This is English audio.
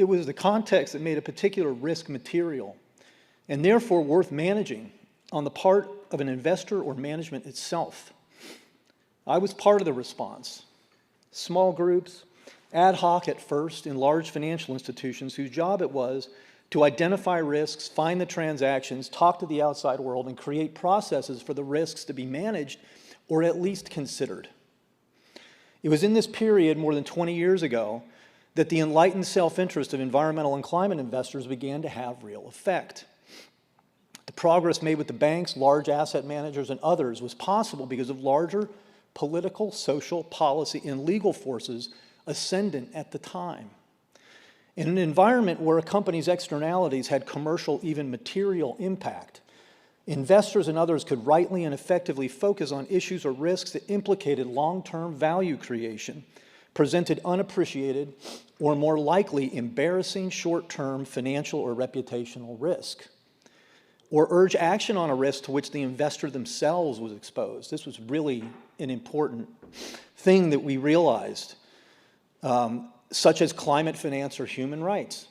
it was the context that made a particular risk material and therefore worth managing on the part of an investor or management itself. I was part of the response. Small groups, ad hoc at first in large financial institutions whose job it was to identify risks, find the transactions, talk to the outside world, and create processes for the risks to be managed or at least considered. It was in this period, more than 20 years ago, that the enlightened self-interest of environmental and climate investors began to have real effect. The progress made with the banks, large asset managers, and others was possible because of larger political, social, policy, and legal forces ascendant at the time. In an environment where a company's externalities had commercial, even material impact, investors and others could rightly and effectively focus on issues or risks that implicated long-term value creation, presented unappreciated, or more likely embarrassing short-term financial or reputational risk, or urge action on a risk to which the investor themselves was exposed. This was really an important thing that we realized, such as climate finance or human rights.